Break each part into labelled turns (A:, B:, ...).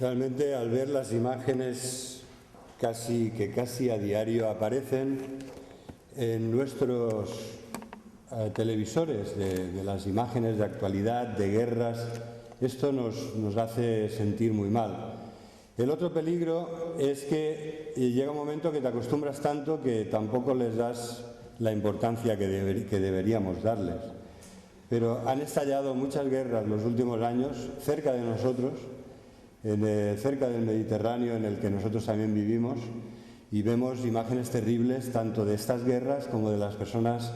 A: Realmente, al ver las imágenes que casi a diario aparecen en nuestros televisores de las imágenes de actualidad, de guerras, esto nos hace sentir muy mal. El otro peligro es que llega un momento que te acostumbras tanto que tampoco les das la importancia que deberíamos darles. Pero han estallado muchas guerras los últimos años cerca de nosotros, cerca del Mediterráneo, en el que nosotros también vivimos, y vemos imágenes terribles tanto de estas guerras como de las personas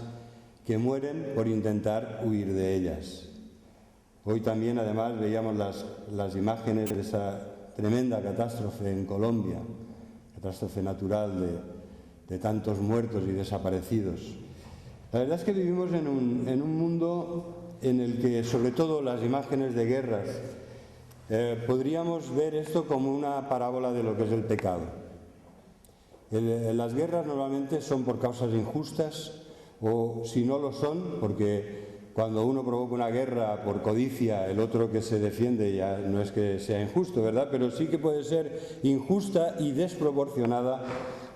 A: que mueren por intentar huir de ellas. Hoy también, además, veíamos las imágenes de esa tremenda catástrofe en Colombia, catástrofe natural de tantos muertos y desaparecidos. La verdad es que vivimos en un mundo en el que, sobre todo, las imágenes de guerras, podríamos ver esto como una parábola de lo que es el pecado. Las guerras normalmente son por causas injustas, o si no lo son, porque cuando uno provoca una guerra por codicia, el otro que se defiende ya no es que sea injusto, ¿verdad? Pero sí que puede ser injusta y desproporcionada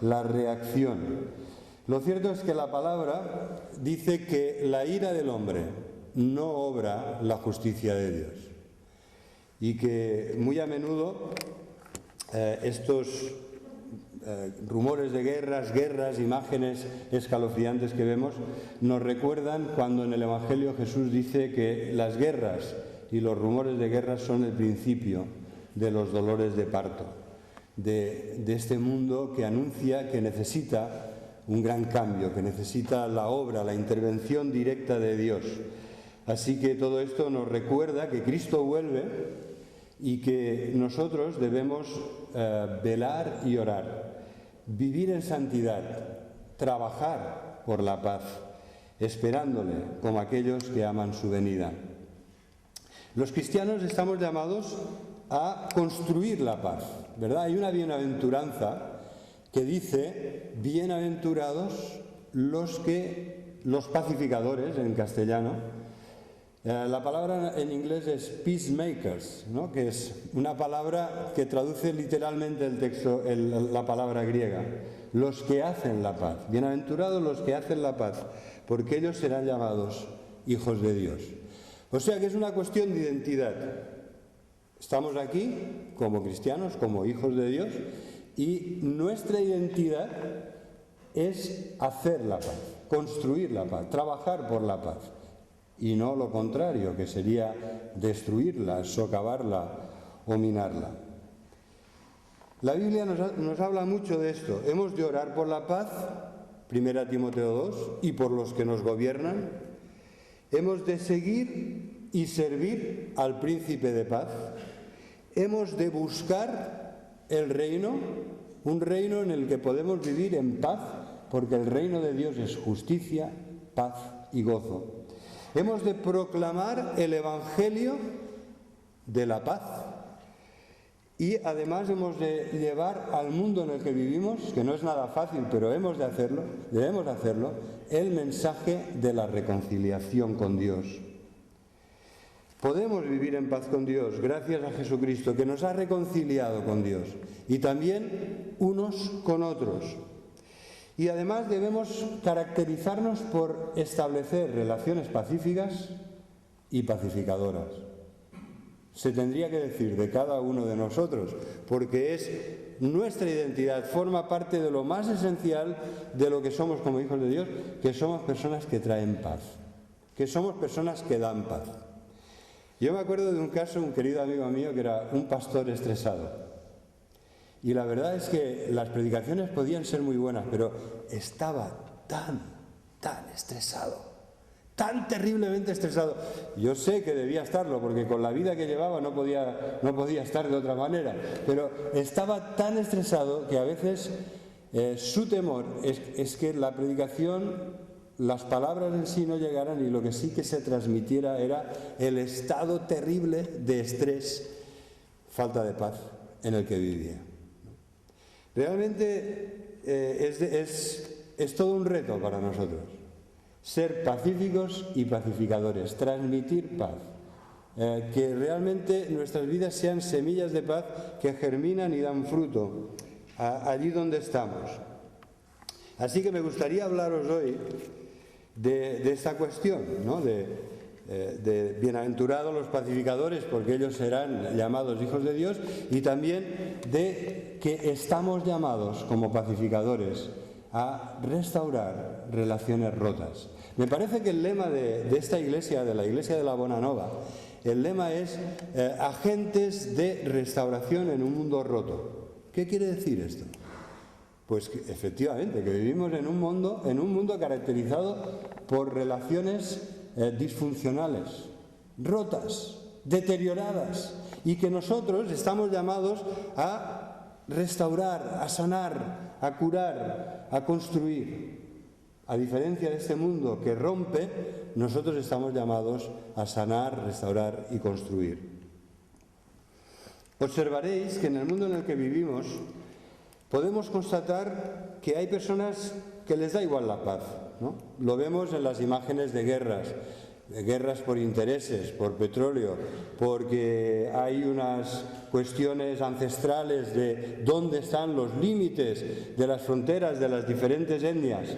A: la reacción. Lo cierto es que la palabra dice que la ira del hombre no obra la justicia de Dios. Y que muy a menudo estos rumores de guerras, imágenes escalofriantes que vemos, nos recuerdan cuando en el Evangelio Jesús dice que las guerras y los rumores de guerras son el principio de los dolores de parto, de este mundo que anuncia que necesita un gran cambio, que necesita la obra, la intervención directa de Dios. Así que todo esto nos recuerda que Cristo vuelve y que nosotros debemos velar y orar, vivir en santidad, trabajar por la paz, esperándole como aquellos que aman su venida. Los cristianos estamos llamados a construir la paz, ¿verdad? Hay una bienaventuranza que dice: bienaventurados los pacificadores, en castellano. La palabra en inglés es peacemakers, ¿no? Que es una palabra que traduce literalmente el texto, la palabra griega. Los que hacen la paz. Bienaventurados los que hacen la paz, porque ellos serán llamados hijos de Dios. O sea que es una cuestión de identidad. Estamos aquí como cristianos, como hijos de Dios, y nuestra identidad es hacer la paz, construir la paz, trabajar por la paz. Y no lo contrario, que sería destruirla, socavarla o minarla. La Biblia nos habla mucho de esto. Hemos de orar por la paz, 1 Timoteo 2, y por los que nos gobiernan. Hemos de seguir y servir al príncipe de paz. Hemos de buscar el reino, un reino en el que podemos vivir en paz, porque el reino de Dios es justicia, paz y gozo. Hemos de proclamar el Evangelio de la paz y además hemos de llevar al mundo en el que vivimos, que no es nada fácil, pero debemos hacerlo, el mensaje de la reconciliación con Dios. Podemos vivir en paz con Dios gracias a Jesucristo, que nos ha reconciliado con Dios, y también unos con otros. Y además debemos caracterizarnos por establecer relaciones pacíficas y pacificadoras. Se tendría que decir de cada uno de nosotros, porque es nuestra identidad, forma parte de lo más esencial de lo que somos como hijos de Dios, que somos personas que traen paz, que somos personas que dan paz. Yo me acuerdo de un caso, un querido amigo mío que era un pastor estresado. Y la verdad es que las predicaciones podían ser muy buenas, pero estaba tan estresado, tan terriblemente estresado. Yo sé que debía estarlo, porque con la vida que llevaba no podía estar de otra manera, pero estaba tan estresado que a veces su temor es que la predicación, las palabras en sí no llegaran, y lo que sí que se transmitiera era el estado terrible de estrés, falta de paz en el que vivía. Realmente es todo un reto para nosotros, ser pacíficos y pacificadores, transmitir paz, que realmente nuestras vidas sean semillas de paz que germinan y dan fruto allí donde estamos. Así que me gustaría hablaros hoy de esta cuestión, ¿no? de bienaventurados los pacificadores, porque ellos serán llamados hijos de Dios, y también de que estamos llamados como pacificadores a restaurar relaciones rotas. Me parece que el lema de esta iglesia, de la iglesia de la Bonanova, el lema es agentes de restauración en un mundo roto. ¿Qué quiere decir esto? Pues que, efectivamente, que vivimos en un mundo caracterizado por relaciones disfuncionales, rotas, deterioradas, y que nosotros estamos llamados a restaurar, a sanar, a curar, a construir. A diferencia de este mundo que rompe, nosotros estamos llamados a sanar, restaurar y construir. Observaréis que en el mundo en el que vivimos podemos constatar que hay personas que les da igual la paz, ¿no? Lo vemos en las imágenes de guerras por intereses, por petróleo, porque hay unas cuestiones ancestrales de dónde están los límites de las fronteras de las diferentes etnias.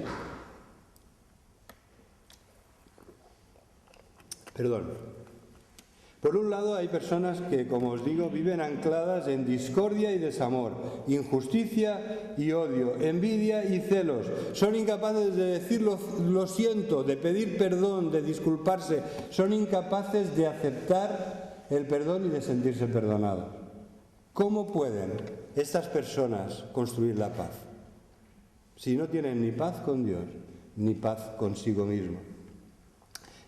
A: Por un lado hay personas que, como os digo, viven ancladas en discordia y desamor, injusticia y odio, envidia y celos. Son incapaces de decir lo siento, de pedir perdón, de disculparse. Son incapaces de aceptar el perdón y de sentirse perdonados. ¿Cómo pueden estas personas construir la paz? Si no tienen ni paz con Dios, ni paz consigo mismo.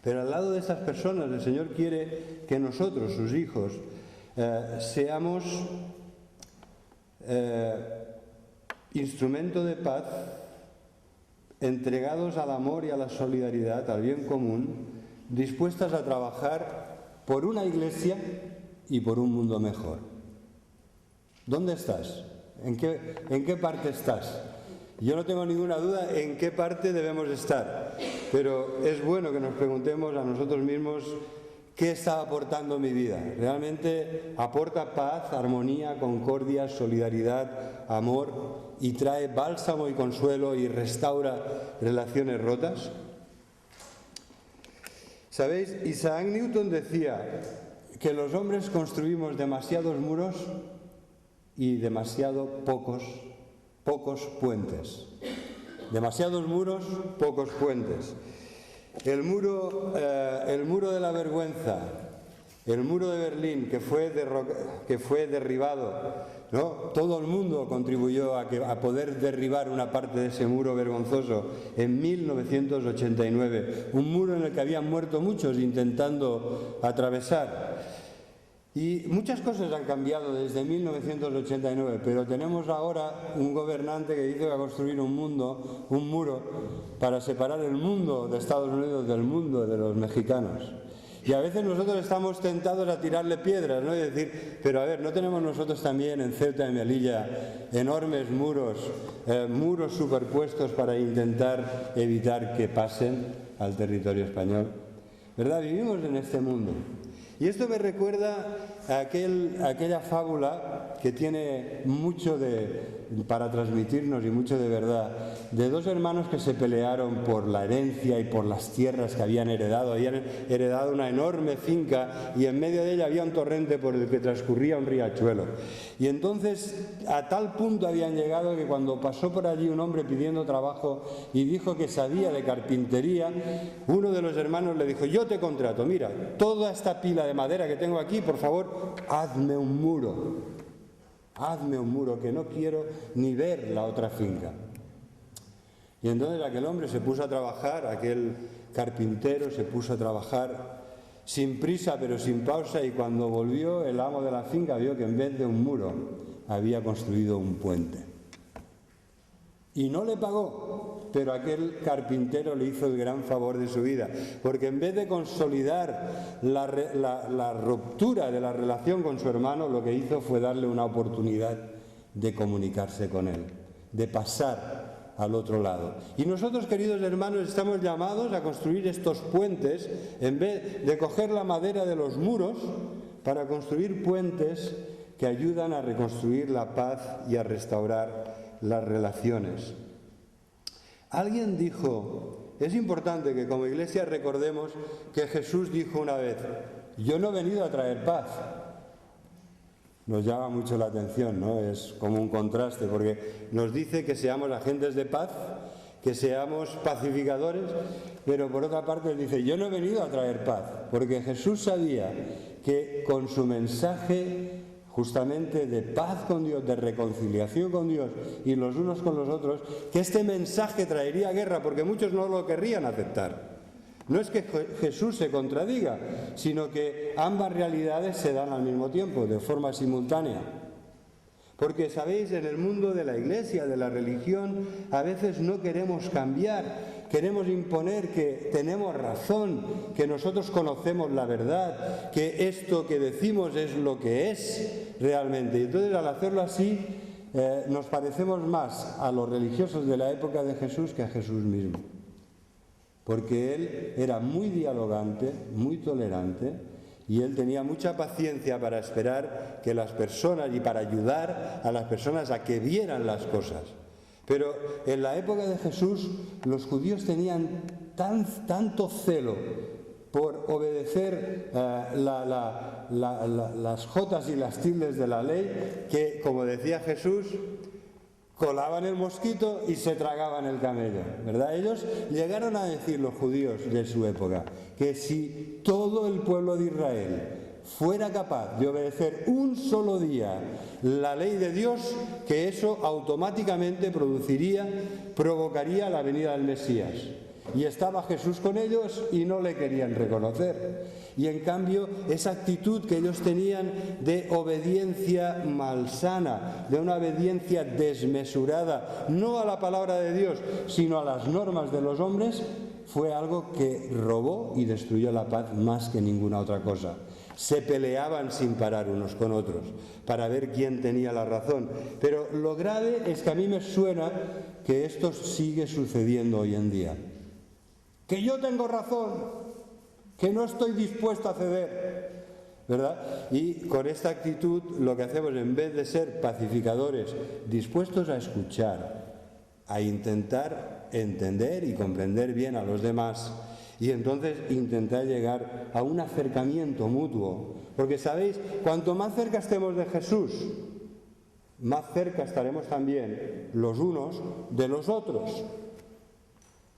A: Pero al lado de estas personas, el Señor quiere que nosotros, sus hijos, seamos instrumento de paz, entregados al amor y a la solidaridad, al bien común, dispuestas a trabajar por una iglesia y por un mundo mejor. ¿Dónde estás? ¿En qué parte estás? Yo no tengo ninguna duda en qué parte debemos estar, pero es bueno que nos preguntemos a nosotros mismos qué está aportando mi vida. ¿Realmente aporta paz, armonía, concordia, solidaridad, amor y trae bálsamo y consuelo y restaura relaciones rotas? ¿Sabéis? Isaac Newton decía que los hombres construimos demasiados muros y demasiado pocos puentes. Demasiados muros, pocos puentes. El muro de la vergüenza, el muro de Berlín que fue derribado, ¿no? Todo el mundo contribuyó a poder derribar una parte de ese muro vergonzoso en 1989. Un muro en el que habían muerto muchos intentando atravesar. Y muchas cosas han cambiado desde 1989, pero tenemos ahora un gobernante que dice que va a construir un muro para separar el mundo de Estados Unidos del mundo de los mexicanos. Y a veces nosotros estamos tentados a tirarle piedras, ¿no? Y decir, pero a ver, ¿no tenemos nosotros también en Ceuta y Melilla enormes muros superpuestos para intentar evitar que pasen al territorio español? ¿Verdad? Vivimos en este mundo. Y esto me recuerda a aquella fábula que tiene mucho para transmitirnos y mucho de verdad, de dos hermanos que se pelearon por la herencia y por las tierras que habían heredado. Habían heredado una enorme finca y en medio de ella había un torrente por el que transcurría un riachuelo. Y entonces a tal punto habían llegado que cuando pasó por allí un hombre pidiendo trabajo y dijo que sabía de carpintería, uno de los hermanos le dijo, yo te contrato, mira, toda esta pila de madera que tengo aquí, por favor, hazme un muro, que no quiero ni ver la otra finca. Y entonces aquel hombre se puso a trabajar, aquel carpintero se puso a trabajar sin prisa pero sin pausa, y cuando volvió el amo de la finca vio que en vez de un muro había construido un puente. Y no le pagó, pero aquel carpintero le hizo el gran favor de su vida, porque en vez de consolidar la ruptura de la relación con su hermano, lo que hizo fue darle una oportunidad de comunicarse con él, de pasar al otro lado. Y nosotros, queridos hermanos, estamos llamados a construir estos puentes, en vez de coger la madera de los muros, para construir puentes que ayudan a reconstruir la paz y a restaurar las relaciones. Alguien dijo, es importante que como iglesia recordemos que Jesús dijo una vez, yo no he venido a traer paz. Nos llama mucho la atención, ¿no? Es como un contraste, porque nos dice que seamos agentes de paz, que seamos pacificadores, pero por otra parte dice, yo no he venido a traer paz, porque Jesús sabía que con su mensaje justamente de paz con Dios, de reconciliación con Dios y los unos con los otros, que este mensaje traería guerra, porque muchos no lo querrían aceptar. No es que Jesús se contradiga, sino que ambas realidades se dan al mismo tiempo, de forma simultánea. Porque, sabéis, en el mundo de la iglesia, de la religión, a veces no queremos cambiar, queremos imponer que tenemos razón, que nosotros conocemos la verdad, que esto que decimos es lo que es realmente. Y entonces, al hacerlo así, nos parecemos más a los religiosos de la época de Jesús que a Jesús mismo. Porque él era muy dialogante, muy tolerante, y él tenía mucha paciencia para esperar que las personas y para ayudar a las personas a que vieran las cosas. Pero en la época de Jesús los judíos tenían tanto celo por obedecer las jotas y las tildes de la ley que, como decía Jesús, colaban el mosquito y se tragaban el camello, ¿verdad? Ellos llegaron a decir, los judíos de su época, que si todo el pueblo de Israel fuera capaz de obedecer un solo día la ley de Dios, que eso automáticamente provocaría la venida del Mesías. Y estaba Jesús con ellos y no le querían reconocer. Y en cambio, esa actitud que ellos tenían de obediencia malsana, de una obediencia desmesurada, no a la palabra de Dios, sino a las normas de los hombres, fue algo que robó y destruyó la paz más que ninguna otra cosa. Se peleaban sin parar unos con otros para ver quién tenía la razón. Pero lo grave es que a mí me suena que esto sigue sucediendo hoy en día. Que yo tengo razón, que no estoy dispuesto a ceder, ¿verdad? Y con esta actitud lo que hacemos, en vez de ser pacificadores, dispuestos a escuchar, a intentar entender y comprender bien a los demás, y entonces intentar llegar a un acercamiento mutuo. Porque, ¿sabéis? Cuanto más cerca estemos de Jesús, más cerca estaremos también los unos de los otros.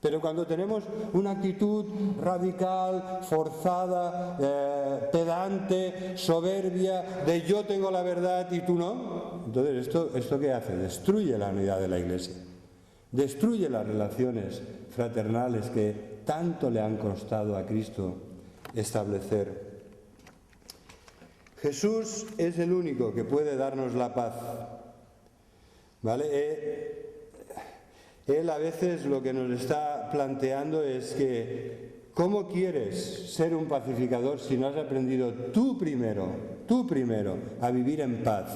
A: Pero cuando tenemos una actitud radical, forzada, pedante, soberbia, de yo tengo la verdad y tú no, entonces ¿esto qué hace? Destruye la unidad de la Iglesia, destruye las relaciones fraternales que tanto le han costado a Cristo establecer. Jesús es el único que puede darnos la paz, ¿vale? Él a veces lo que nos está planteando es que ¿cómo quieres ser un pacificador si no has aprendido tú primero, a vivir en paz,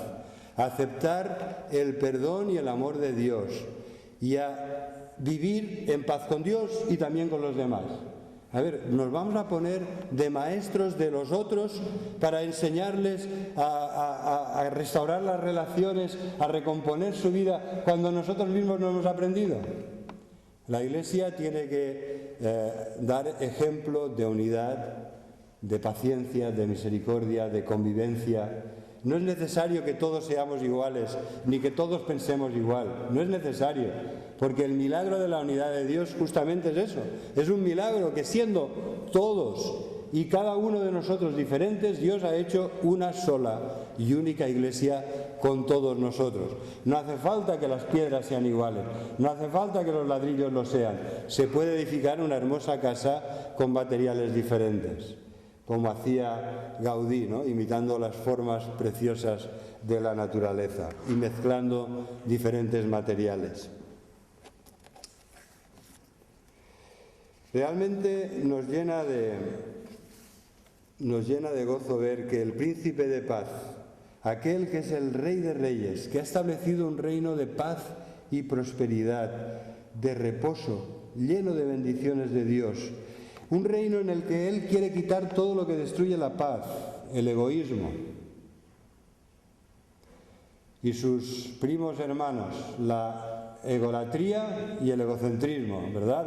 A: a aceptar el perdón y el amor de Dios y a vivir en paz con Dios y también con los demás? A ver, nos vamos a poner de maestros de los otros para enseñarles a restaurar las relaciones, a recomponer su vida, cuando nosotros mismos no hemos aprendido. La Iglesia tiene que dar ejemplo de unidad, de paciencia, de misericordia, de convivencia. No es necesario que todos seamos iguales, ni que todos pensemos igual. No es necesario, porque el milagro de la unidad de Dios justamente es eso. Es un milagro que, siendo todos y cada uno de nosotros diferentes, Dios ha hecho una sola y única Iglesia con todos nosotros. No hace falta que las piedras sean iguales, no hace falta que los ladrillos lo sean. Se puede edificar una hermosa casa con materiales diferentes, como hacía Gaudí, ¿no? Imitando las formas preciosas de la naturaleza y mezclando diferentes materiales. Realmente nos llena de gozo ver que el príncipe de paz, aquel que es el Rey de Reyes, que ha establecido un reino de paz y prosperidad, de reposo, lleno de bendiciones de Dios. Un reino en el que Él quiere quitar todo lo que destruye la paz, el egoísmo. Y sus primos hermanos, la egolatría y el egocentrismo, ¿verdad?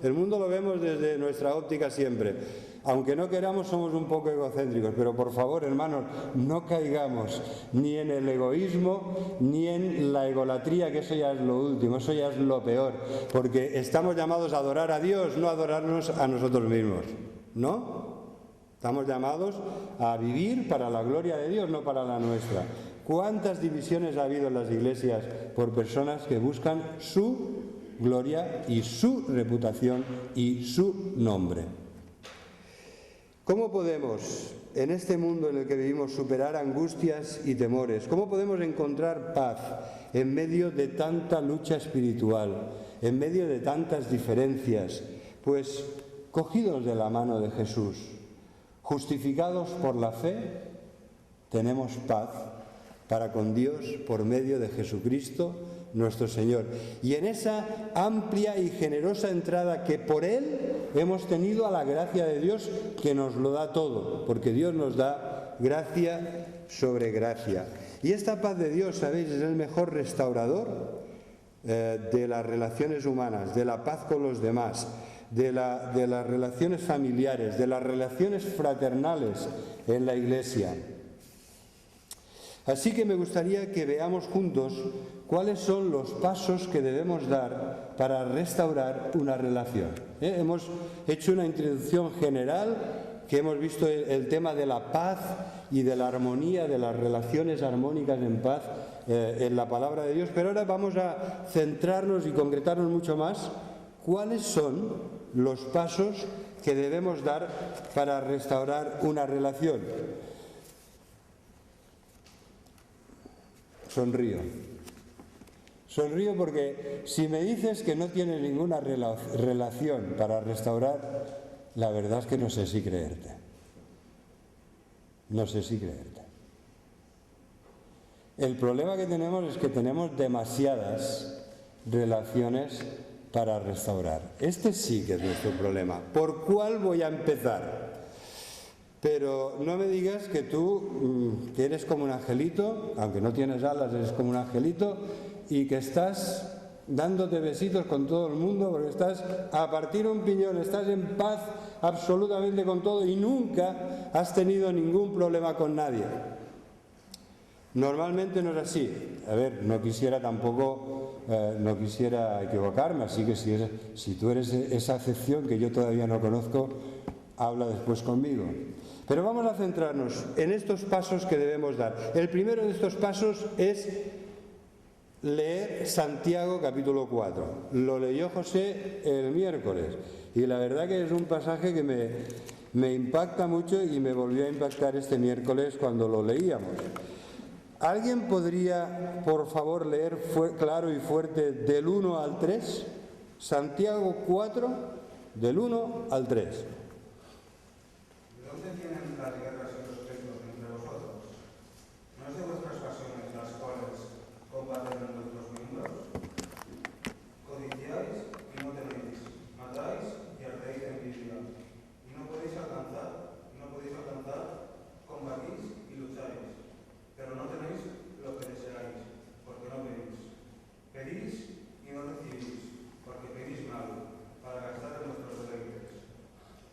A: El mundo lo vemos desde nuestra óptica siempre. Aunque no queramos, somos un poco egocéntricos, pero por favor, hermanos, no caigamos ni en el egoísmo ni en la egolatría, que eso ya es lo último, eso ya es lo peor, porque estamos llamados a adorar a Dios, no a adorarnos a nosotros mismos, ¿no? Estamos llamados a vivir para la gloria de Dios, no para la nuestra. ¿Cuántas divisiones ha habido en las iglesias por personas que buscan su gloria y su reputación y su nombre? ¿Cómo podemos, en este mundo en el que vivimos, superar angustias y temores? ¿Cómo podemos encontrar paz en medio de tanta lucha espiritual, en medio de tantas diferencias? Pues cogidos de la mano de Jesús, justificados por la fe, tenemos paz para con Dios por medio de Jesucristo nuestro Señor. Y en esa amplia y generosa entrada que por Él hemos tenido a la gracia de Dios, que nos lo da todo, porque Dios nos da gracia sobre gracia. Y esta paz de Dios, ¿sabéis?, es el mejor restaurador de las relaciones humanas, de la paz con los demás, de las relaciones familiares, de las relaciones fraternales en la Iglesia. Así que me gustaría que veamos juntos cuáles son los pasos que debemos dar para restaurar una relación. Hemos hecho una introducción general, que hemos visto el tema de la paz y de la armonía, de las relaciones armónicas en paz en la palabra de Dios, pero ahora vamos a centrarnos y concretarnos mucho más cuáles son los pasos que debemos dar para restaurar una relación. Sonrío porque si me dices que no tienes ninguna relación para restaurar, la verdad es que no sé si creerte. No sé si creerte. El problema que tenemos es que tenemos demasiadas relaciones para restaurar. Este sí que es nuestro problema. ¿Por cuál voy a empezar? Pero no me digas que tú, que eres como un angelito, aunque no tienes alas, eres como un angelito, y que estás dándote besitos con todo el mundo, porque estás a partir un piñón, estás en paz absolutamente con todo y nunca has tenido ningún problema con nadie. Normalmente no es así. A ver, no quisiera tampoco, no quisiera equivocarme, así que si tú eres esa acepción que yo todavía no conozco, habla después conmigo. Pero vamos a centrarnos en estos pasos que debemos dar. El primero de estos pasos es leer Santiago capítulo 4. Lo leyó José el miércoles y la verdad que es un pasaje que me impacta mucho y me volvió a impactar este miércoles cuando lo leíamos. ¿Alguien podría, por favor, leer claro y fuerte del 1 al 3? Santiago 4, del 1 al 3.
B: ¿De dónde vienen las guerras y los pleitos entre vosotros? ¿No es de vuestras pasiones las cuales combaten vuestros miembros? Codiciáis y no tenéis, matáis y ardéis de envidia, y no podéis alcanzar, combatís y lucháis, pero no tenéis lo que deseáis, porque no pedís. Pedís y no recibís, porque pedís mal, para gastar en vuestros deleites.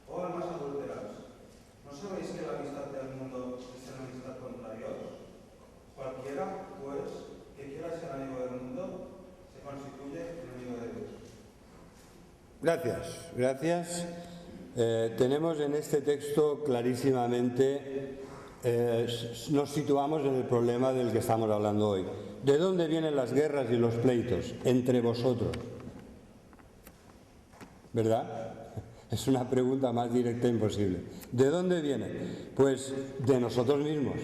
B: Oh almas adúlteras, ¿no sabéis que la amistad del mundo es enemistad contra Dios? Cualquiera, pues, que quiera ser amigo del mundo, se constituye enemigo de Dios.
A: Gracias. Tenemos en este texto clarísimamente, nos situamos en el problema del que estamos hablando hoy. ¿De dónde vienen las guerras y los pleitos? Entre vosotros. ¿Verdad? Es una pregunta más directa imposible. ¿De dónde viene? Pues de nosotros mismos,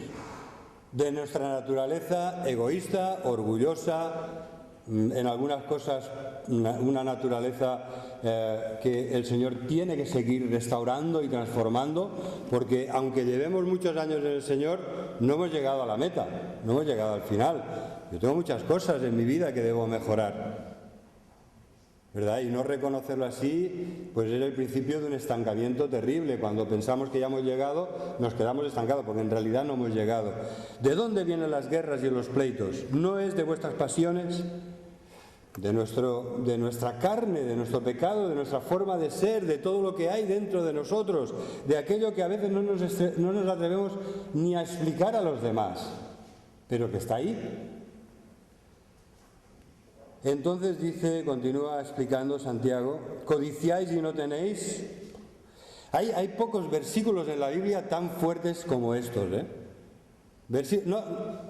A: de nuestra naturaleza egoísta, orgullosa, en algunas cosas una naturaleza que el Señor tiene que seguir restaurando y transformando, porque aunque llevemos muchos años en el Señor, no hemos llegado a la meta, no hemos llegado al final. Yo tengo muchas cosas en mi vida que debo mejorar, ¿verdad? Y no reconocerlo así, pues es el principio de un estancamiento terrible. Cuando pensamos que ya hemos llegado, nos quedamos estancados, porque en realidad no hemos llegado. ¿De dónde vienen las guerras y los pleitos? ¿No es de vuestras pasiones? De nuestra carne, de nuestro pecado, de nuestra forma de ser, de todo lo que hay dentro de nosotros, de aquello que a veces no nos atrevemos ni a explicar a los demás, pero que está ahí. Entonces dice, continúa explicando Santiago, codiciáis y no tenéis. Hay pocos versículos en la Biblia tan fuertes como estos,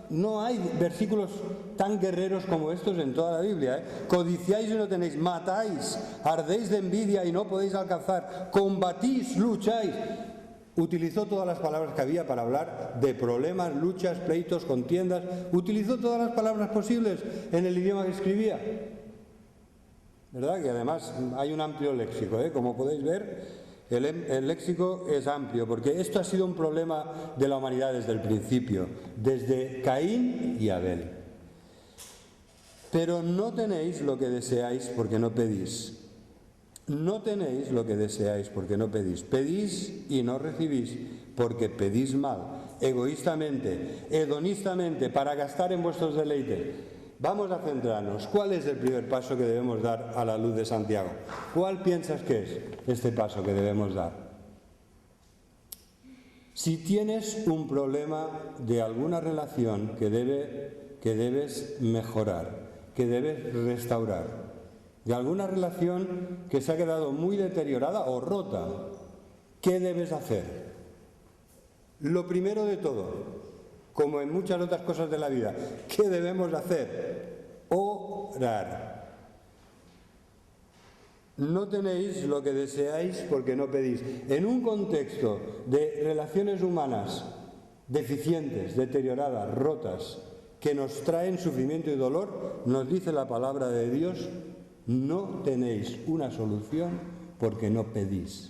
A: No hay versículos tan guerreros como estos en toda la Biblia. Codiciáis y no tenéis, matáis, ardéis de envidia y no podéis alcanzar, combatís, lucháis. Utilizó todas las palabras que había para hablar de problemas, luchas, pleitos, contiendas. Utilizó todas las palabras posibles en el idioma que escribía. ¿Verdad? Que además hay un amplio léxico, como podéis ver. El léxico es amplio, porque esto ha sido un problema de la humanidad desde el principio, desde Caín y Abel. Pero no tenéis lo que deseáis porque no pedís. No tenéis lo que deseáis porque no pedís. Pedís y no recibís porque pedís mal, egoístamente, hedonistamente, para gastar en vuestros deleites. Vamos a centrarnos. ¿Cuál es el primer paso que debemos dar a la luz de Santiago? ¿Cuál piensas que es este paso que debemos dar? Si tienes un problema de alguna relación que debes mejorar, que debes restaurar, de alguna relación que se ha quedado muy deteriorada o rota, ¿qué debes hacer? Lo primero de todo, como en muchas otras cosas de la vida, ¿qué debemos hacer? Orar. No tenéis lo que deseáis porque no pedís. En un contexto de relaciones humanas deficientes, deterioradas, rotas, que nos traen sufrimiento y dolor, nos dice la palabra de Dios, no tenéis una solución porque no pedís.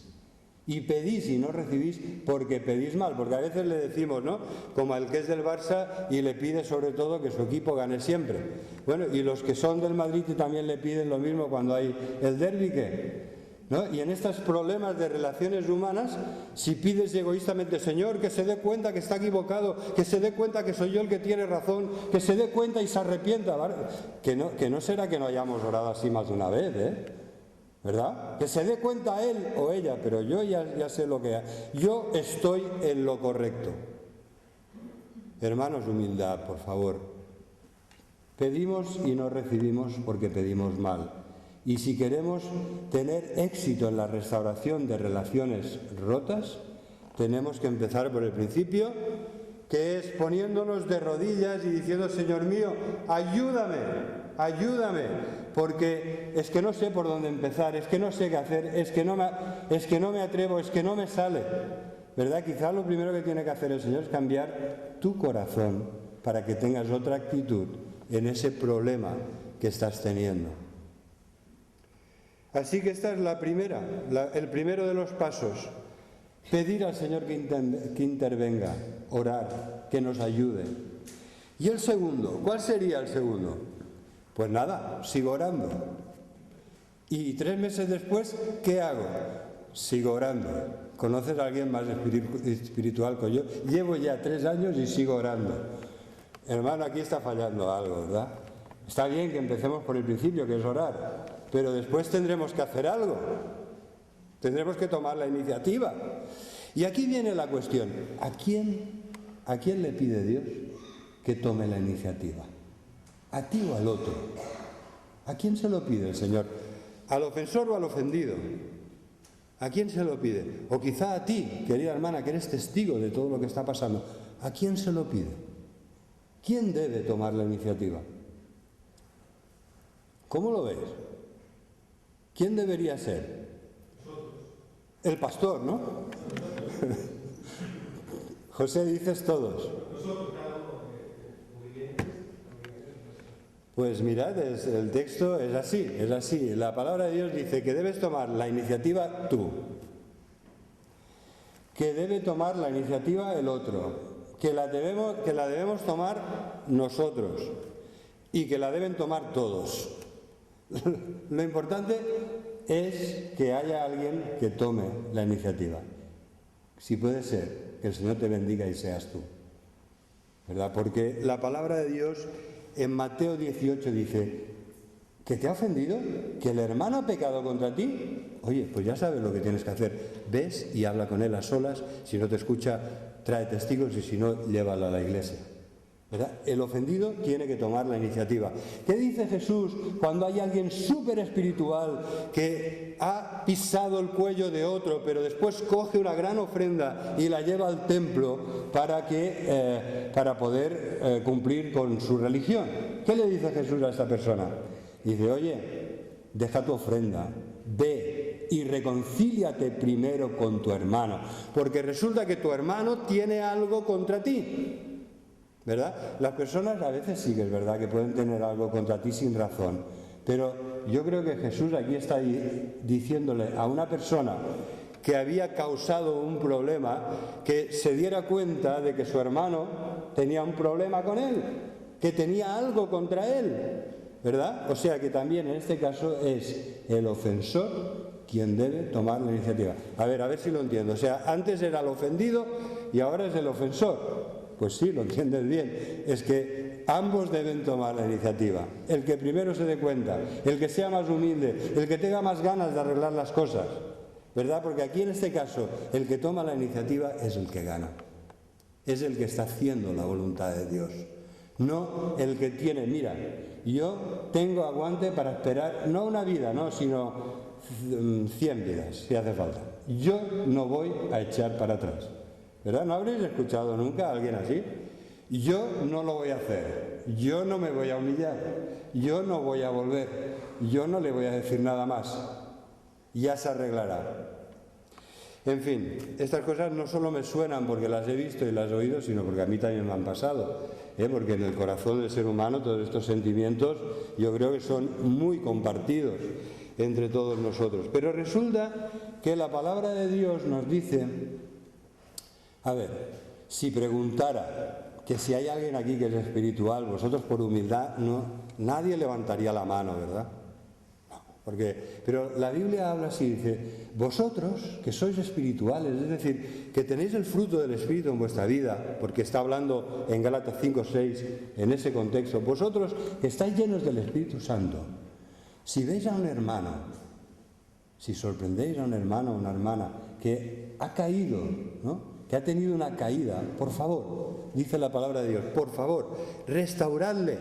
A: Y pedís y no recibís porque pedís mal, porque a veces le decimos, ¿no? Como al que es del Barça y le pide sobre todo que su equipo gane siempre. Bueno, y los que son del Madrid también le piden lo mismo cuando hay el derbi, ¿no? Y en estos problemas de relaciones humanas, si pides egoístamente, Señor, que se dé cuenta que está equivocado, que se dé cuenta que soy yo el que tiene razón, que se dé cuenta y se arrepienta, ¿vale? Que no será que no hayamos orado así más de una vez, ¿verdad? Que se dé cuenta él o ella, pero yo ya sé lo que hay. Yo estoy en lo correcto. Hermanos, humildad, por favor. Pedimos y no recibimos porque pedimos mal. Y si queremos tener éxito en la restauración de relaciones rotas, tenemos que empezar por el principio, que es poniéndonos de rodillas y diciendo, Señor mío, ayúdame, ayúdame, porque es que no sé por dónde empezar, es que no sé qué hacer, es que no me atrevo, es que no me sale. ¿Verdad? Quizás lo primero que tiene que hacer el Señor es cambiar tu corazón para que tengas otra actitud en ese problema que estás teniendo. Así que esta es el primero de los pasos. Pedir al Señor que intervenga, orar, que nos ayude. ¿Y el segundo? ¿Cuál sería el segundo? Pues nada, sigo orando. Y 3 meses después, ¿qué hago? Sigo orando. ¿Conoces a alguien más espiritual que yo? Llevo ya 3 años y sigo orando. Hermano, aquí está fallando algo, ¿verdad? Está bien que empecemos por el principio, que es orar, pero después tendremos que hacer algo. Tendremos que tomar la iniciativa. Y aquí viene la cuestión. ¿A quién le pide Dios que tome la iniciativa? ¿A ti o al otro? ¿A quién se lo pide el Señor? ¿Al ofensor o al ofendido? ¿A quién se lo pide? O quizá a ti, querida hermana, que eres testigo de todo lo que está pasando. ¿A quién se lo pide? ¿Quién debe tomar la iniciativa? ¿Cómo lo ves? ¿Quién debería ser? El pastor, ¿no? José, dices todos. Pues mirad, el texto es así. La palabra de Dios dice que debes tomar la iniciativa tú, que debe tomar la iniciativa el otro, que la debemos tomar nosotros y que la deben tomar todos. Lo importante es que haya alguien que tome la iniciativa. Si puede ser, que el Señor te bendiga y seas tú, ¿verdad? Porque la palabra de Dios en Mateo 18 dice: ¿que te ha ofendido? ¿Que el hermano ha pecado contra ti? Oye, pues ya sabes lo que tienes que hacer. Ves y habla con él a solas. Si no te escucha, trae testigos, y si no, llévalo a la iglesia, ¿verdad? El ofendido tiene que tomar la iniciativa. ¿Qué dice Jesús cuando hay alguien súper espiritual que ha pisado el cuello de otro, pero después coge una gran ofrenda y la lleva al templo para poder cumplir con su religión? ¿Qué le dice Jesús a esta persona? Dice: oye, deja tu ofrenda, ve y reconcíliate primero con tu hermano, porque resulta que tu hermano tiene algo contra ti, ¿verdad? Las personas a veces sí que es verdad que pueden tener algo contra ti sin razón, pero yo creo que Jesús aquí está diciéndole a una persona que había causado un problema que se diera cuenta de que su hermano tenía un problema con él, que tenía algo contra él, ¿verdad? O sea que también en este caso es el ofensor quien debe tomar la iniciativa. A ver si lo entiendo. O sea, antes era el ofendido y ahora es el ofensor. Pues sí, lo entiendes bien. Es que ambos deben tomar la iniciativa. El que primero se dé cuenta, el que sea más humilde, el que tenga más ganas de arreglar las cosas, ¿verdad? Porque aquí en este caso el que toma la iniciativa es el que gana. Es el que está haciendo la voluntad de Dios. No el que tiene, mira, yo tengo aguante para esperar, no una vida, no, sino 100 vidas, si hace falta. Yo no voy a echar para atrás, ¿verdad? ¿No habréis escuchado nunca a alguien así? Yo no lo voy a hacer, yo no me voy a humillar, yo no voy a volver, yo no le voy a decir nada más, ya se arreglará. En fin, estas cosas no solo me suenan porque las he visto y las he oído, sino porque a mí también me han pasado, porque en el corazón del ser humano todos estos sentimientos yo creo que son muy compartidos entre todos nosotros. Pero resulta que la palabra de Dios nos dice, a ver, si preguntara que si hay alguien aquí que es espiritual, vosotros por humildad, no, nadie levantaría la mano, ¿verdad? Pero la Biblia habla así, dice: vosotros que sois espirituales, es decir, que tenéis el fruto del Espíritu en vuestra vida, porque está hablando en Gálatas 5:6 en ese contexto, vosotros que estáis llenos del Espíritu Santo, si veis a un hermano, si sorprendéis a un hermano o una hermana que ha caído, ¿no?, que ha tenido una caída, por favor, dice la palabra de Dios, por favor, restauradle.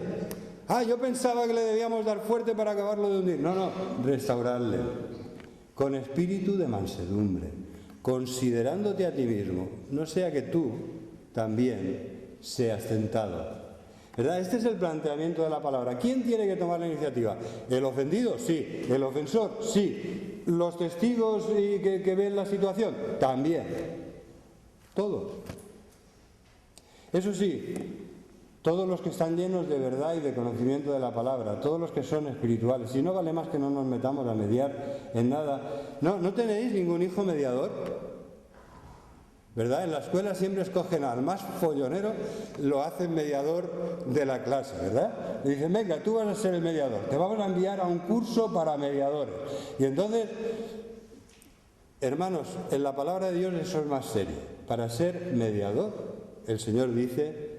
A: Ah, yo pensaba que le debíamos dar fuerte para acabarlo de hundir. No, restaurarle con espíritu de mansedumbre, considerándote a ti mismo, no sea que tú también seas tentado, ¿verdad? Este es el planteamiento de la palabra. ¿Quién tiene que tomar la iniciativa? ¿El ofendido? Sí. ¿El ofensor? Sí. ¿Los testigos que ven la situación? También. Todos. Eso sí, todos los que están llenos de verdad y de conocimiento de la palabra, todos los que son espirituales. Y no vale más que no nos metamos a mediar en nada. ¿No tenéis ningún hijo mediador? ¿Verdad? En la escuela siempre escogen al más follonero, lo hacen mediador de la clase, ¿verdad? Le dicen: venga, tú vas a ser el mediador, te vamos a enviar a un curso para mediadores. Y entonces, hermanos, en la palabra de Dios eso es más serio. Para ser mediador, el Señor dice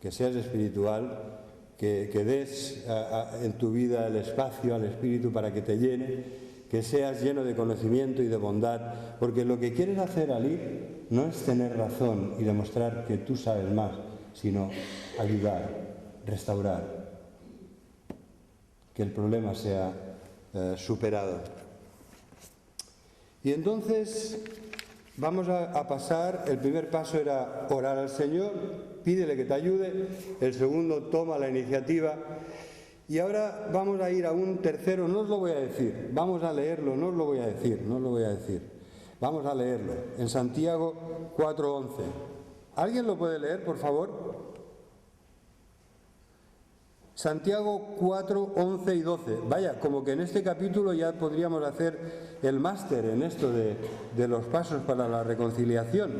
A: que seas espiritual, que des en tu vida el espacio al Espíritu para que te llene, que seas lleno de conocimiento y de bondad, porque lo que quieres hacer al ir no es tener razón y demostrar que tú sabes más, sino ayudar, restaurar, que el problema sea superado. Y entonces vamos a pasar, el primer paso era orar al Señor, pídele que te ayude, el segundo, toma la iniciativa, y ahora vamos a ir a un tercero, no os lo voy a decir, vamos a leerlo, no os lo voy a decir, vamos a leerlo, en Santiago 4:11. ¿Alguien lo puede leer, por favor? Santiago 4, 11 y 12. Vaya, como que en este capítulo ya podríamos hacer el máster en esto de los pasos para la reconciliación.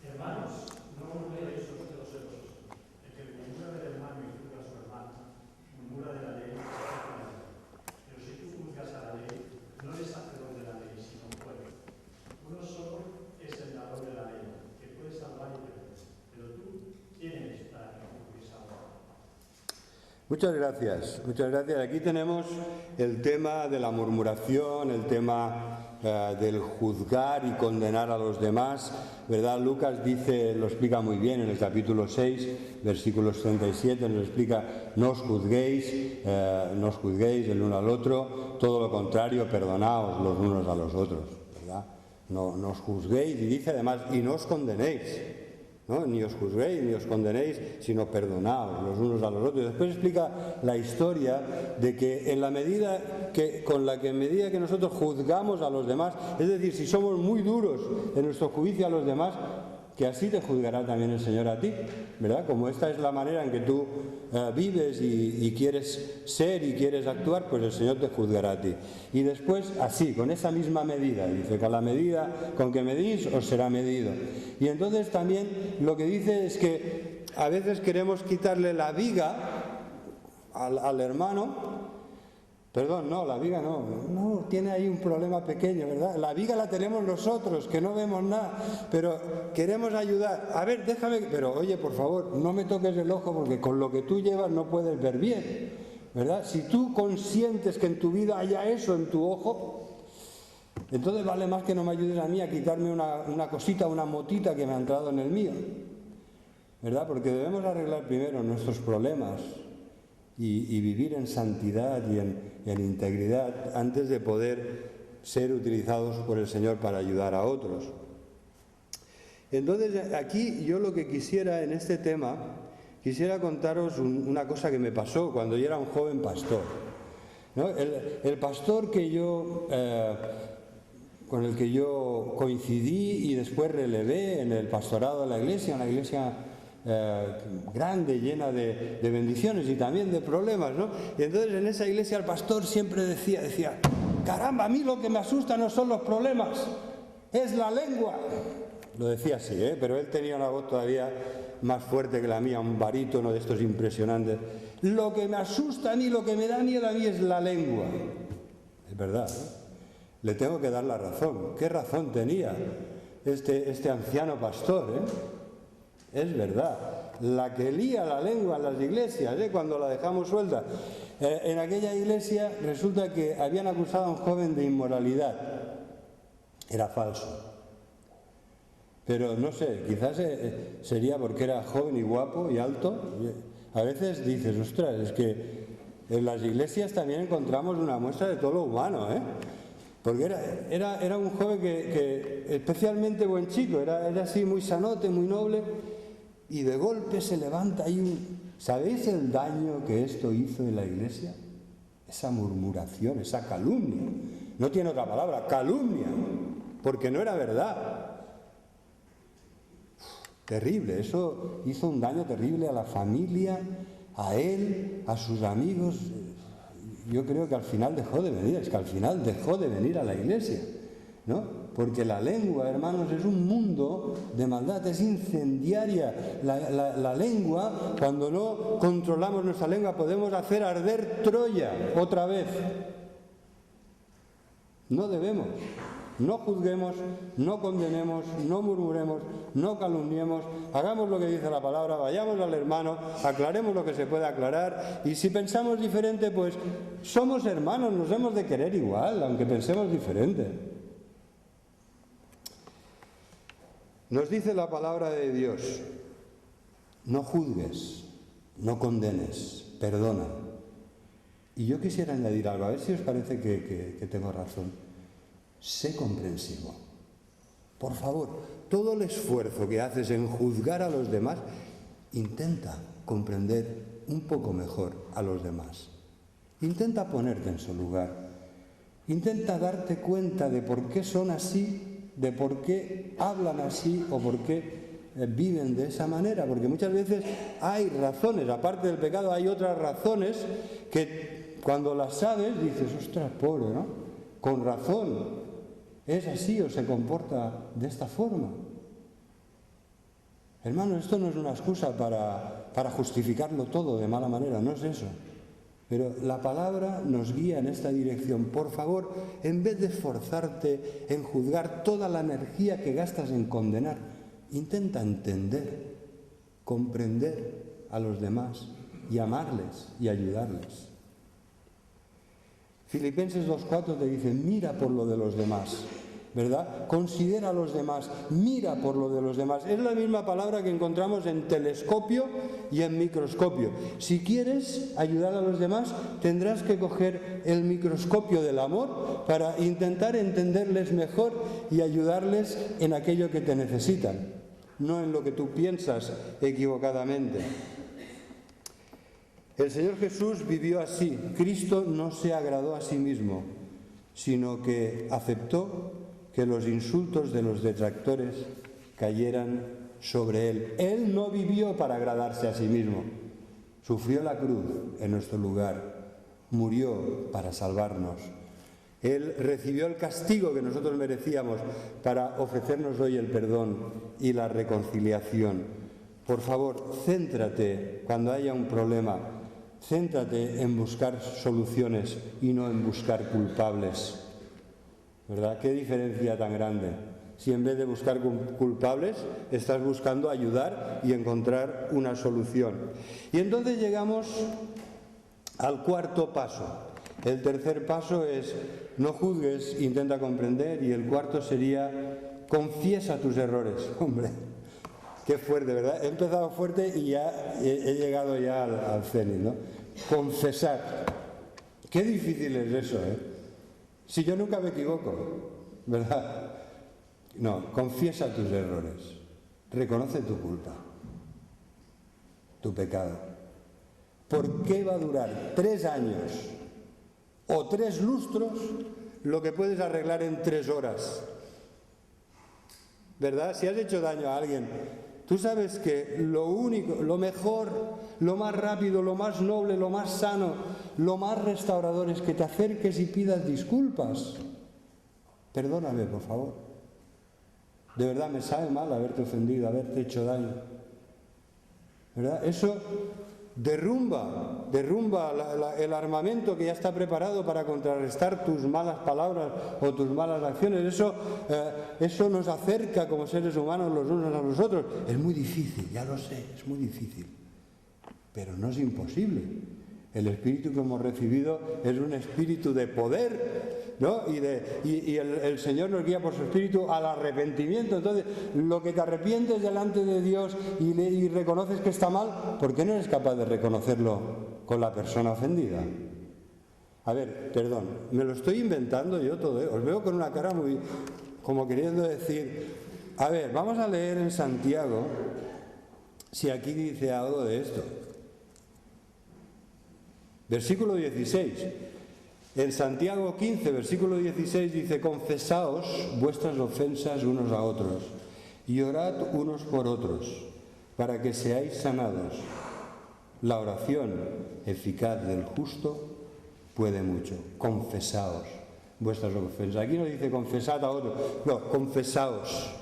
C: Hermanos, no murmuréis unos de los otros. El que murmura del hermano y juzga a su hermano, murmura de la ley y juzga a la ley. Pero si tú juzgas a la ley, no eres hacedor de la ley, sino juez. Uno solo es el dador de la ley, que puede salvar y perder. Pero tú, ¿quién eres para que juzgues a otro?
A: Muchas gracias, muchas gracias. Aquí tenemos el tema de la murmuración, el tema del juzgar y condenar a los demás, ¿verdad? Lucas dice, lo explica muy bien en el capítulo 6, versículos 37, nos explica, no os juzguéis el uno al otro, todo lo contrario, perdonaos los unos a los otros, ¿verdad? No os juzguéis, y dice además, y no os condenéis, ¿no? Ni os juzguéis, ni os condenéis, sino perdonaos los unos a los otros. Y después explica la historia de que en la medida que nosotros juzgamos a los demás, es decir, si somos muy duros en nuestro juicio a los demás, que así te juzgará también el Señor a ti, ¿verdad? Como esta es la manera en que tú vives y quieres ser y quieres actuar, pues el Señor te juzgará a ti. Y después, así, con esa misma medida, dice, con la medida con que medís, os será medido. Y entonces también lo que dice es que a veces queremos quitarle la viga al hermano. Perdón, no, la viga no, tiene ahí un problema pequeño, ¿verdad? La viga la tenemos nosotros, que no vemos nada, pero queremos ayudar. A ver, déjame, pero oye, por favor, no me toques el ojo porque con lo que tú llevas no puedes ver bien, ¿verdad? Si tú consientes que en tu vida haya eso en tu ojo, entonces vale más que no me ayudes a mí a quitarme una cosita, una motita que me ha entrado en el mío, ¿verdad? Porque debemos arreglar primero nuestros problemas y vivir en santidad y en integridad antes de poder ser utilizados por el Señor para ayudar a otros. Entonces, aquí yo lo que quisiera en este tema, quisiera contaros una cosa que me pasó cuando yo era un joven pastor, ¿no? El pastor con el que yo coincidí y después relevé en el pastorado de la iglesia, una iglesia grande, llena de bendiciones y también de problemas, ¿no? Y entonces en esa iglesia el pastor siempre decía, caramba, a mí lo que me asusta no son los problemas, es la lengua. Lo decía así, pero él tenía una voz todavía más fuerte que la mía, un barítono de estos impresionantes. Lo que me asusta a mí, lo que me da miedo a mí es la lengua. Es verdad, le tengo que dar la razón. ¿Qué razón tenía este anciano pastor, Es verdad, la que lía la lengua en las iglesias, cuando la dejamos suelta. En aquella iglesia resulta que habían acusado a un joven de inmoralidad. Era falso. Pero no sé, quizás sería porque era joven y guapo y alto. A veces dices, ostras, es que en las iglesias también encontramos una muestra de todo lo humano, Porque era un joven que especialmente buen chico, era así muy sanote, muy noble. Y de golpe se levanta ahí ¿Sabéis el daño que esto hizo en la iglesia? Esa murmuración, esa calumnia. No tiene otra palabra, calumnia, porque no era verdad. Terrible, eso hizo un daño terrible a la familia, a él, a sus amigos. Yo creo que al final dejó de venir a la iglesia, ¿no? Porque la lengua, hermanos, es un mundo de maldad, es incendiaria. La lengua, cuando no controlamos nuestra lengua, podemos hacer arder Troya otra vez. No debemos. No juzguemos, no condenemos, no murmuremos, no calumniemos, hagamos lo que dice la palabra, vayamos al hermano, aclaremos lo que se pueda aclarar, y si pensamos diferente, pues somos hermanos, nos hemos de querer igual, aunque pensemos diferente. Nos dice la palabra de Dios, no juzgues, no condenes, perdona. Y yo quisiera añadir algo, a ver si os parece que tengo razón. Sé comprensivo. Por favor, todo el esfuerzo que haces en juzgar a los demás, intenta comprender un poco mejor a los demás. Intenta ponerte en su lugar. Intenta darte cuenta de por qué son así, de por qué hablan así o por qué viven de esa manera, porque muchas veces hay razones, aparte del pecado hay otras razones que cuando las sabes dices, ostras, pobre, ¿no? Con razón, es así o se comporta de esta forma. Hermano, esto no es una excusa para justificarlo todo de mala manera, no es eso. Pero la palabra nos guía en esta dirección. Por favor, en vez de esforzarte en juzgar toda la energía que gastas en condenar, intenta entender, comprender a los demás y amarles y ayudarles. Filipenses 2:4 te dice, mira por lo de los demás, ¿verdad? Considera a los demás, mira por lo de los demás. Es la misma palabra que encontramos en telescopio y en microscopio. Si quieres ayudar a los demás, tendrás que coger el microscopio del amor para intentar entenderles mejor y ayudarles en aquello que te necesitan, no en lo que tú piensas equivocadamente. El Señor Jesús vivió así. Cristo no se agradó a sí mismo, sino que aceptó que los insultos de los detractores cayeran sobre Él. Él no vivió para agradarse a sí mismo. Sufrió la cruz en nuestro lugar. Murió para salvarnos. Él recibió el castigo que nosotros merecíamos para ofrecernos hoy el perdón y la reconciliación. Por favor, céntrate cuando haya un problema. Céntrate en buscar soluciones y no en buscar culpables. ¿Verdad? ¿Qué diferencia tan grande? Si en vez de buscar culpables, estás buscando ayudar y encontrar una solución. Y entonces llegamos al cuarto paso. El tercer paso es no juzgues, intenta comprender. Y el cuarto sería confiesa tus errores. Hombre, qué fuerte, ¿verdad? He empezado fuerte y ya he llegado ya al cenit, ¿no? Confesar. Qué difícil es eso, ¿eh? Si yo nunca me equivoco, ¿verdad? No, confiesa tus errores. Reconoce tu culpa, tu pecado. ¿Por qué va a durar 3 años o 3 lustros lo que puedes arreglar en 3 horas? ¿Verdad? Si has hecho daño a alguien, tú sabes que lo único, lo mejor, lo más rápido, lo más noble, lo más sano, lo más restaurador es que te acerques y pidas disculpas. Perdóname, por favor. De verdad me sabe mal haberte ofendido, haberte hecho daño. ¿Verdad? Eso derrumba el armamento que ya está preparado para contrarrestar tus malas palabras o tus malas acciones. Eso nos acerca como seres humanos los unos a los otros. Es muy difícil, ya lo sé, es muy difícil, pero no es imposible. El espíritu que hemos recibido es un espíritu de poder, ¿no? Y el Señor nos guía por su espíritu al arrepentimiento. Entonces, lo que te arrepientes delante de Dios y reconoces que está mal, ¿por qué no eres capaz de reconocerlo con la persona ofendida? A ver, perdón, me lo estoy inventando yo todo, ¿eh? Os veo con una cara muy, como queriendo decir, a ver, vamos a leer en Santiago si aquí dice algo de esto. Versículo 16. En Santiago 15, versículo 16 dice: confesaos vuestras ofensas unos a otros y orad unos por otros para que seáis sanados. La oración eficaz del justo puede mucho. Confesaos vuestras ofensas. Aquí no dice confesad a otro, no, confesaos.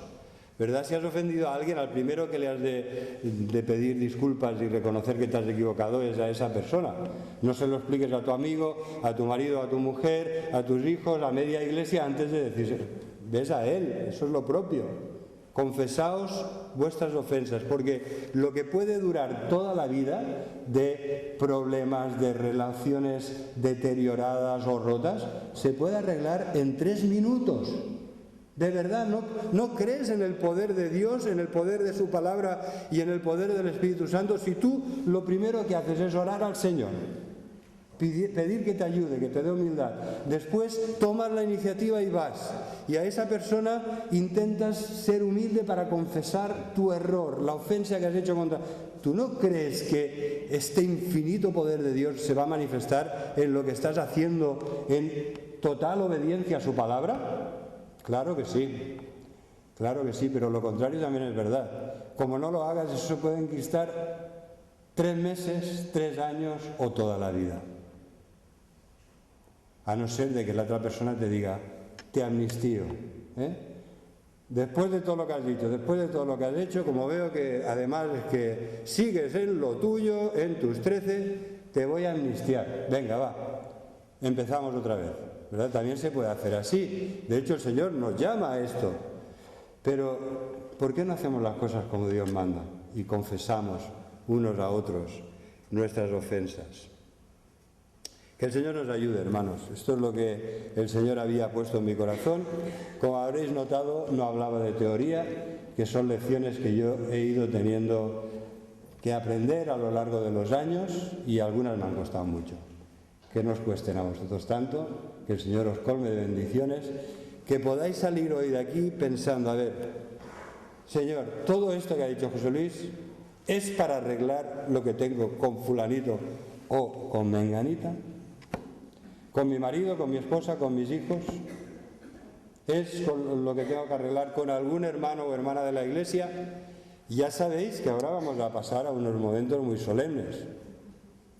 A: ¿Verdad? Si has ofendido a alguien, al primero que le has de pedir disculpas y reconocer que te has equivocado es a esa persona. No se lo expliques a tu amigo, a tu marido, a tu mujer, a tus hijos, a media iglesia, antes de decir, ves a él, eso es lo propio. Confesaos vuestras ofensas, porque lo que puede durar toda la vida de problemas, de relaciones deterioradas o rotas, se puede arreglar en 3 minutos. ¿De verdad no crees en el poder de Dios, en el poder de su palabra y en el poder del Espíritu Santo? Si tú lo primero que haces es orar al Señor, pedir que te ayude, que te dé humildad, después tomas la iniciativa y vas, y a esa persona intentas ser humilde para confesar tu error, la ofensa que has hecho contra... ¿Tú no crees que este infinito poder de Dios se va a manifestar en lo que estás haciendo en total obediencia a su palabra? Claro que sí, pero lo contrario también es verdad. como no lo hagas, eso se puede enquistar 3 meses, 3 años o toda la vida. A no ser de que la otra persona te diga, te amnistío. Después de todo lo que has dicho, después de todo lo que has hecho, como veo que además es que sigues en lo tuyo, en tus 13, te voy a amnistiar. Venga, va, empezamos otra vez. ¿Verdad? También se puede hacer así. De hecho, el Señor nos llama a esto. Pero, ¿por qué no hacemos las cosas como Dios manda y confesamos unos a otros nuestras ofensas? Que el Señor nos ayude, hermanos. Esto es lo que el Señor había puesto en mi corazón. Como habréis notado, no hablaba de teoría, que son lecciones que yo he ido teniendo que aprender a lo largo de los años y algunas me han costado mucho. Que no os cuesten a vosotros tanto, que el Señor os colme de bendiciones, que podáis salir hoy de aquí pensando, a ver, Señor, todo esto que ha dicho José Luis es para arreglar lo que tengo con fulanito o con menganita, con mi marido, con mi esposa, con mis hijos, es con lo que tengo que arreglar con algún hermano o hermana de la Iglesia. Ya sabéis que ahora vamos a pasar a unos momentos muy solemnes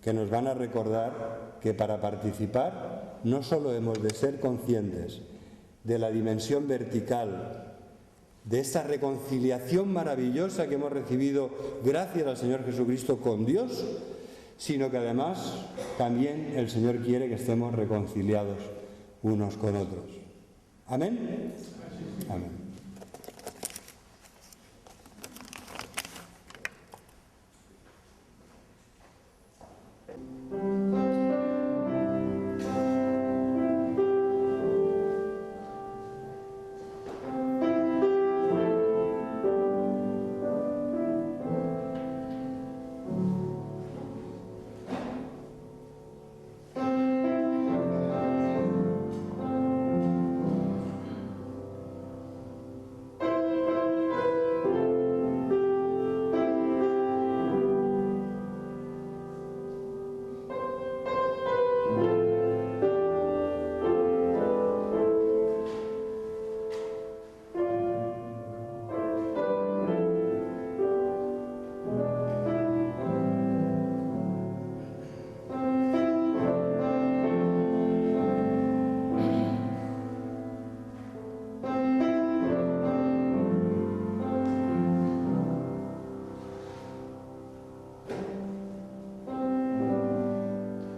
A: que nos van a recordar que para participar no solo hemos de ser conscientes de la dimensión vertical, de esta reconciliación maravillosa que hemos recibido gracias al Señor Jesucristo con Dios, sino que además también el Señor quiere que estemos reconciliados unos con otros. ¿Amén? Amén.